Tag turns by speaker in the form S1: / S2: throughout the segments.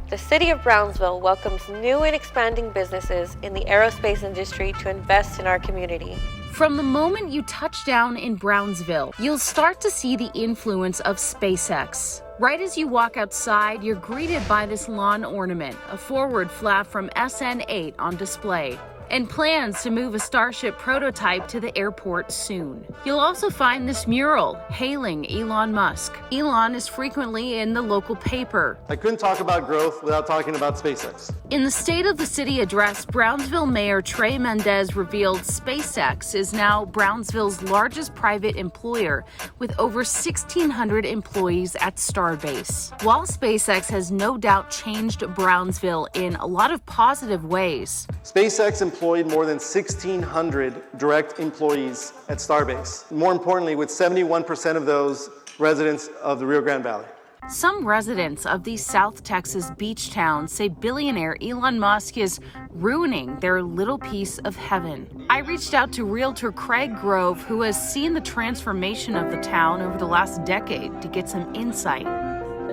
S1: The city of Brownsville welcomes new and expanding businesses in the aerospace industry to invest in our community.
S2: From the moment you touch down in Brownsville, you'll start to see the influence of SpaceX. Right as you walk outside, you're greeted by this lawn ornament, a forward flap from SN8 on display, and plans to move a Starship prototype to the airport soon. You'll also find this mural hailing Elon Musk. Elon is frequently in the local paper.
S3: I couldn't talk about growth without talking about SpaceX.
S2: In the State of the City address, Brownsville Mayor Trey Mendez revealed SpaceX is now Brownsville's largest private employer, with over 1,600 employees at Starbase. While SpaceX has no doubt changed Brownsville in a lot of positive ways,
S3: SpaceX employed more than 1,600 direct employees at Starbase. More importantly, with 71% of those residents of the Rio Grande Valley.
S2: some residents of these South Texas beach towns say billionaire Elon Musk is ruining their little piece of heaven. I reached out to realtor Craig Grove, who has seen the transformation of the town over the last decade, to get some insight.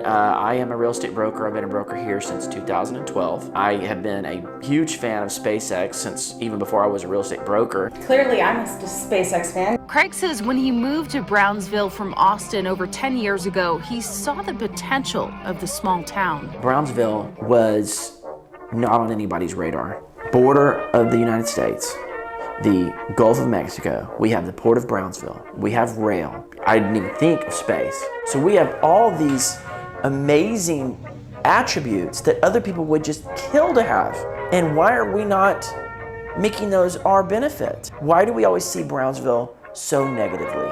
S4: I am a real estate broker. I've been a broker here since 2012. I have been a huge fan of SpaceX since even before I was a real estate broker.
S5: Clearly, I'm a SpaceX fan.
S2: Craig says when he moved to Brownsville from Austin over 10 years ago, he saw the potential of the small town.
S4: Brownsville was not on anybody's radar. Border of the United States, the Gulf of Mexico, we have the Port of Brownsville, we have rail. I didn't even think of space. So we have all these amazing attributes that other people would just kill to have. And why are we not making those our benefit? Why do we always see Brownsville so negatively?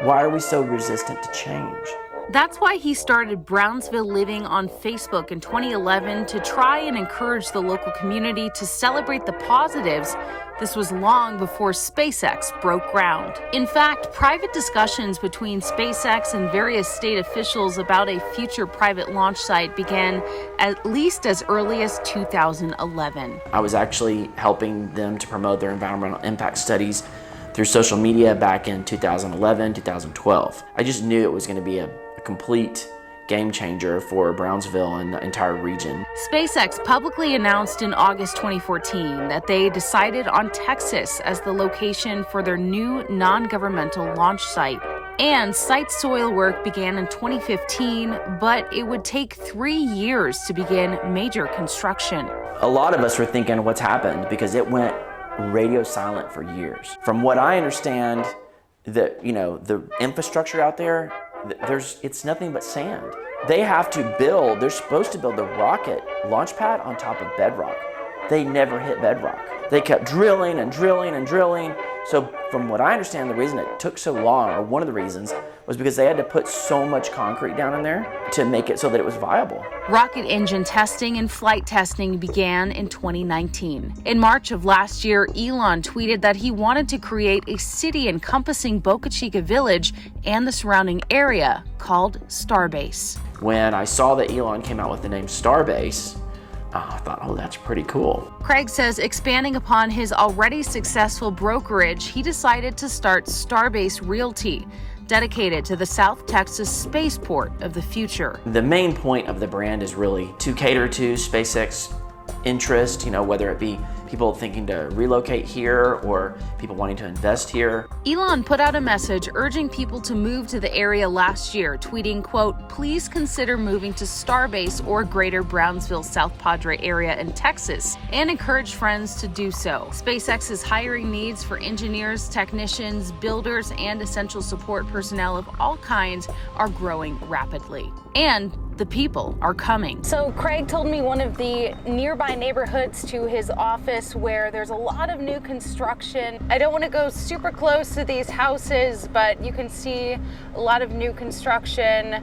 S4: Why are we so resistant to change?
S2: That's why he started Brownsville Living on Facebook in 2011 to try and encourage the local community to celebrate the positives. This was long before SpaceX broke ground. In fact, private discussions between SpaceX and various state officials about a future private launch site began at least as early as 2011.
S4: I was actually helping them to promote their environmental impact studies through social media back in 2011, 2012. I just knew it was going to be a complete game changer for Brownsville and the entire region.
S2: SpaceX publicly announced in August 2014 that they decided on Texas as the location for their new non-governmental launch site. And site soil work began in 2015, but it would take 3 years to begin major construction.
S4: A lot of us were thinking what's happened because it went radio silent for years. From what I understand, the infrastructure out there, it's nothing but sand. They're supposed to build the rocket launch pad on top of bedrock. They never hit bedrock. They kept drilling and drilling and drilling. So from what I understand, the reason it took so long, or one of the reasons, was because they had to put so much concrete down in there to make it so that it was viable.
S2: Rocket engine testing and flight testing began in 2019. In March of last year, Elon tweeted that he wanted to create a city encompassing Boca Chica Village and the surrounding area called Starbase.
S4: When I saw that Elon came out with the name Starbase, I thought, oh, that's pretty cool.
S2: Craig says expanding upon his already successful brokerage, he decided to start Starbase Realty, dedicated to the South Texas spaceport of the future.
S4: The main point of the brand is really to cater to SpaceX interest, whether it be people thinking to relocate here or people wanting to invest here.
S2: Elon put out a message urging people to move to the area last year, tweeting, quote, "Please consider moving to Starbase or greater Brownsville South Padre area in Texas, and encourage friends to do so." SpaceX's hiring needs for engineers, technicians, builders, and essential support personnel of all kinds are growing rapidly. And the people are coming.
S5: So Craig told me one of the nearby neighborhoods to his office where there's a lot of new construction. I don't want to go super close to these houses, but you can see a lot of new construction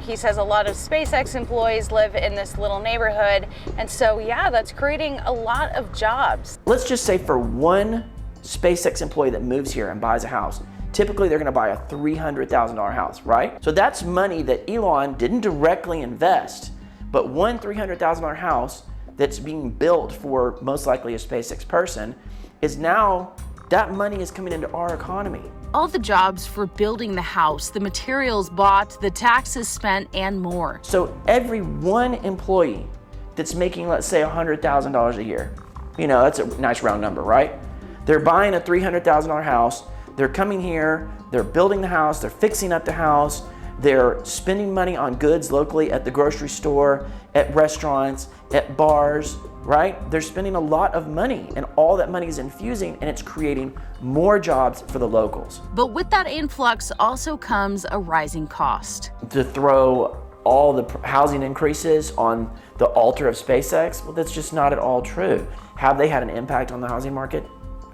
S5: he says a lot of SpaceX employees live in this little neighborhood. And so, yeah, that's creating a lot of jobs.
S4: Let's just say for one SpaceX employee that moves here and buys a house, typically they're going to buy a $300,000 house, right? So that's money that Elon didn't directly invest, but one $300,000 house that's being built for most likely a SpaceX person is now, that money is coming into our economy.
S2: all the jobs for building the house, the materials bought, the taxes spent, and more.
S4: So every one employee that's making, let's say, $100,000 a year, that's a nice round number, right? They're buying a $300,000 house. They're coming here, they're building the house, they're fixing up the house, they're spending money on goods locally at the grocery store, at restaurants, at bars, right? They're spending a lot of money, and all that money is infusing, and it's creating more jobs for the locals.
S2: But with that influx also comes a rising cost.
S4: To throw all the housing increases on the altar of SpaceX, well, that's just not at all true. Have they had an impact on the housing market?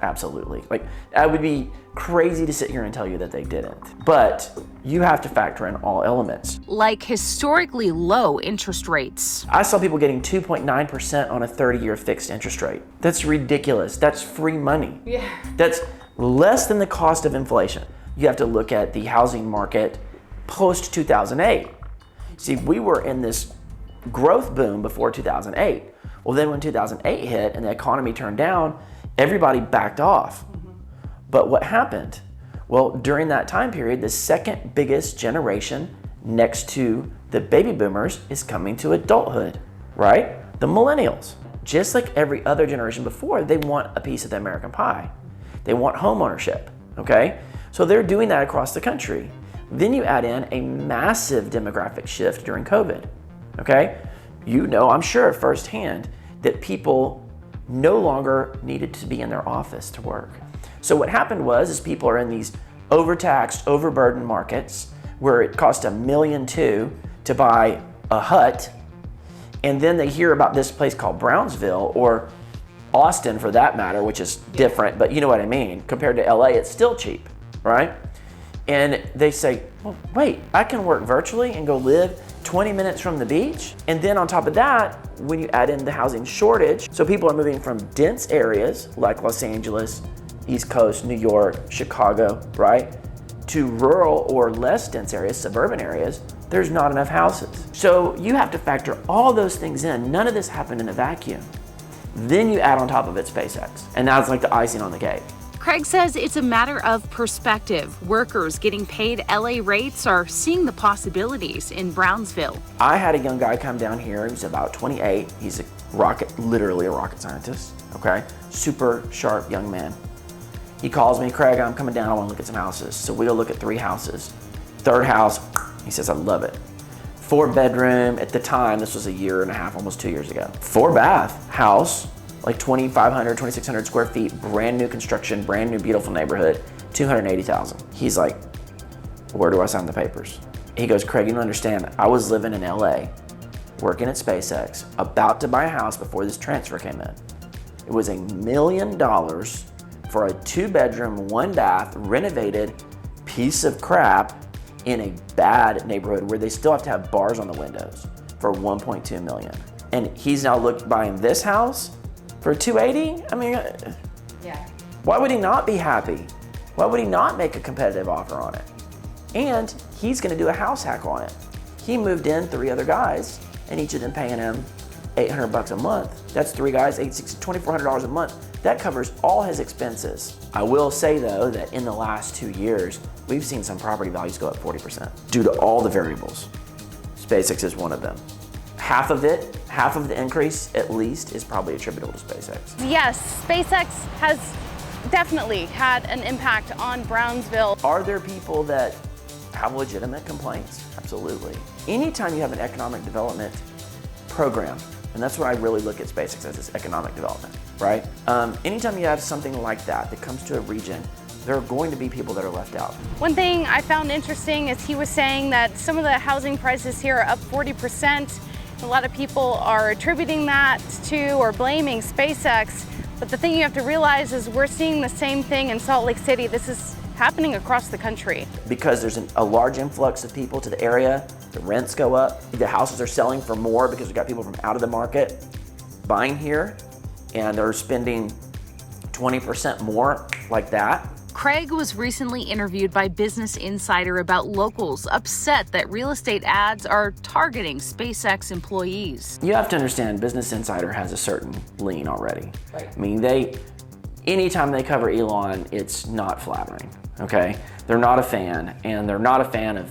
S4: Absolutely. That would be crazy to sit here and tell you that they didn't. But you have to factor in all elements.
S2: Like historically low interest rates.
S4: I saw people getting 2.9% on a 30-year fixed interest rate. That's ridiculous. That's free money. Yeah. That's less than the cost of inflation. You have to look at the housing market post 2008. See, we were in this growth boom before 2008. Well, then when 2008 hit and the economy turned down, everybody backed off. But what happened? Well, during that time period, the second biggest generation next to the baby boomers is coming to adulthood, right? The millennials. Just like every other generation before, they want a piece of the American pie. They want home ownership, okay? So they're doing that across the country. Then you add in a massive demographic shift during COVID, okay? I'm sure firsthand that people no longer needed to be in their office to work. So what happened was people are in these overtaxed, overburdened markets where it cost $1.2 million to buy a hut, and then they hear about this place called Brownsville, or Austin for that matter, which is different, but you know what I mean. Compared to LA, it's still cheap, right? And they say, well, wait, I can work virtually and go live 20 minutes from the beach? And then on top of that, when you add in the housing shortage, so people are moving from dense areas like Los Angeles, East Coast, New York, Chicago, right? To rural or less dense areas, suburban areas, there's not enough houses. So you have to factor all those things in. None of this happened in a vacuum. Then you add on top of it SpaceX, and now it's like the icing on the cake.
S2: Craig says it's a matter of perspective. Workers getting paid LA rates are seeing the possibilities in Brownsville.
S4: I had a young guy come down here. He's about 28. He's literally a rocket scientist, okay? Super sharp young man. He calls me, Craig, I'm coming down, I want to look at some houses. So we go look at 3 houses. Third house, he says, I love it. 4-bedroom, at the time, this was 1.5 years, almost 2 years ago. 4-bath house, like 2,500, 2,600 square feet, brand new construction, brand new beautiful neighborhood, $280,000. He's like, where do I sign the papers? He goes, Craig, you don't understand, I was living in LA, working at SpaceX, about to buy a house before this transfer came in. It was $1 million for a 2-bedroom, 1-bath, renovated piece of crap in a bad neighborhood where they still have to have bars on the windows for $1.2 million. And he's now buying this house for $280? I mean, yeah. Why would he not be happy? Why would he not make a competitive offer on it? And he's gonna do a house hack on it. He moved in 3 other guys, and each of them paying him $800 a month. That's 3 guys, $2,400 a month. That covers all his expenses. I will say though that in the last 2 years, we've seen some property values go up 40% due to all the variables. SpaceX is one of them. Half of the increase at least is probably attributable to SpaceX.
S5: Yes, SpaceX has definitely had an impact on Brownsville.
S4: Are there people that have legitimate complaints? Absolutely. Anytime you have an economic development program, and that's what I really look at SpaceX as, is economic development, right? Anytime you have something like that comes to a region, there are going to be people that are left out.
S5: One thing I found interesting is he was saying that some of the housing prices here are up 40%. A lot of people are attributing that to or blaming SpaceX. But the thing you have to realize is we're seeing the same thing in Salt Lake City. This is happening across the country. Because
S4: there's a large influx of people to the area, the rents go up, the houses are selling for more because we've got people from out of the market buying here, and they're spending 20% more like that.
S2: Craig was recently interviewed by Business Insider about locals upset that real estate ads are targeting SpaceX employees.
S4: You have to understand, Business Insider has a certain lean already. Right. I mean, anytime they cover Elon, it's not flattering, okay? They're not a fan, and they're not a fan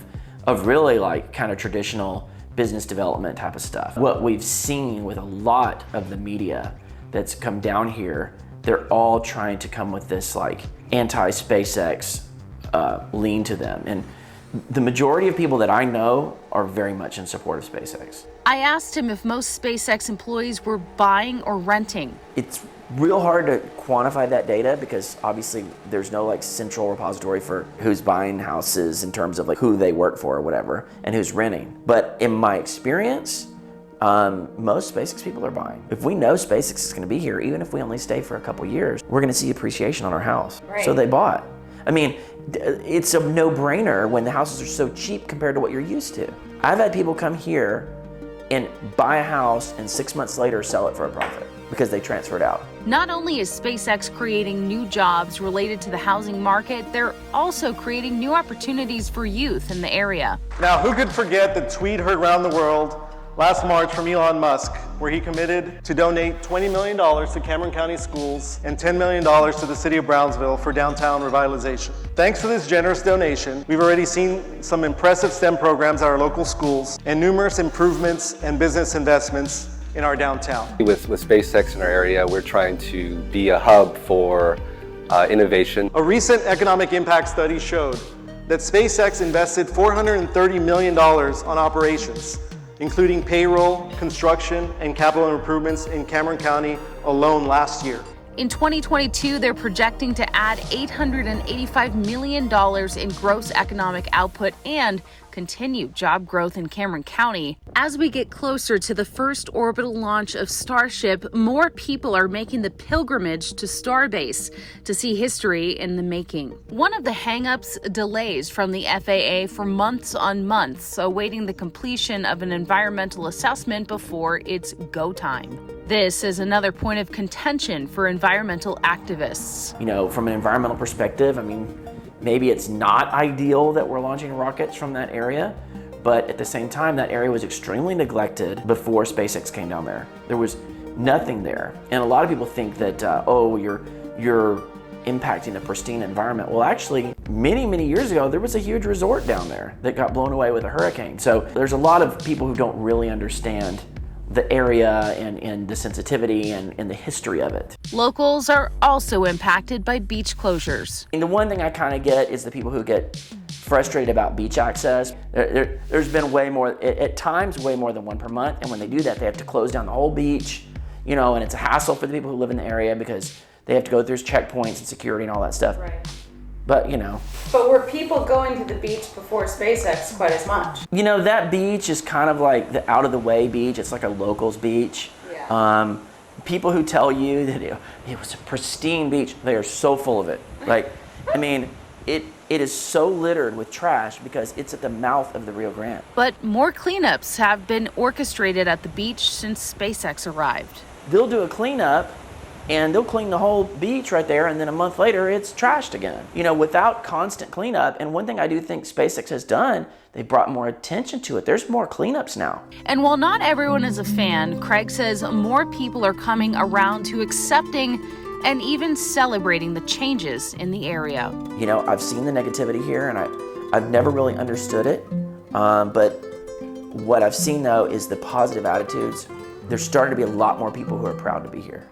S4: of really like kind of traditional business development type of stuff. What we've seen with a lot of the media that's come down here, they're all trying to come with this like anti-SpaceX lean to them. And the majority of people that I know are very much in support of SpaceX.
S2: I asked him if most SpaceX employees were buying or renting.
S4: It's real hard to quantify that data because obviously there's no like central repository for who's buying houses in terms of like who they work for or whatever and who's renting. But in my experience, most SpaceX people are buying. If we know SpaceX is going to be here, even if we only stay for a couple years, we're going to see appreciation on our house.
S5: Right.
S4: So they bought. I mean, it's a no-brainer when the houses are so cheap compared to what you're used to. I've had people come here and buy a house and 6 months later sell it for a profit because they transferred out.
S2: Not only is SpaceX creating new jobs related to the housing market, they're also creating new opportunities for youth in the area.
S3: Now, who could forget the tweet heard around the world last March from Elon Musk, where he committed to donate $20 million to Cameron County schools and $10 million to the city of Brownsville for downtown revitalization. Thanks to this generous donation, we've already seen some impressive STEM programs at our local schools and numerous improvements and business investments in our downtown.
S6: With SpaceX in our area, we're trying to be a hub for innovation.
S3: A recent economic impact study showed that SpaceX invested $430 million on operations, including payroll, construction, and capital improvements in Cameron County alone last year.
S2: In 2022, they're projecting to add $885 million in gross economic output and continue job growth in Cameron County. As we get closer to the first orbital launch of Starship, more people are making the pilgrimage to Starbase to see history in the making. One of the hangups, delays from the FAA for months on months, awaiting the completion of an environmental assessment before it's go time. This is another point of contention for environmental activists.
S4: You know, from an environmental perspective, I mean, maybe it's not ideal that we're launching rockets from that area, but at the same time, that area was extremely neglected before SpaceX came down there. There was nothing there. And a lot of people think that, you're impacting a pristine environment. Well, actually, many, many years ago, there was a huge resort down there that got blown away with a hurricane. So there's a lot of people who don't really understand the area and the sensitivity and the history of it.
S2: Locals are also impacted by beach closures.
S4: And the one thing I kind of get is the people who get frustrated about beach access. There's been way more, at times way more than one per month, and when they do that, they have to close down the whole beach, you know, and it's a hassle for the people who live in the area because they have to go through checkpoints and security and all that stuff.
S5: Right.
S4: But, you know.
S5: But were people going to the beach before SpaceX quite as much?
S4: You know, that beach is kind of like the out-of-the-way beach. It's like a locals beach.
S5: Yeah.
S4: People who tell you that it was a pristine beach, they are so full of it. Like, I mean, it is so littered with trash because it's at the mouth of the Rio Grande.
S2: But more cleanups have been orchestrated at the beach since SpaceX arrived.
S4: They'll do a cleanup and they'll clean the whole beach right there, and then a month later it's trashed again. You know, without constant cleanup. And one thing I do think SpaceX has done, they brought more attention to it. There's more cleanups now.
S2: And while not everyone is a fan, Craig says more people are coming around to accepting and even celebrating the changes in the area.
S4: You know, I've seen the negativity here, and I've never really understood it. But what I've seen, though, is the positive attitudes. There's starting to be a lot more people who are proud to be here.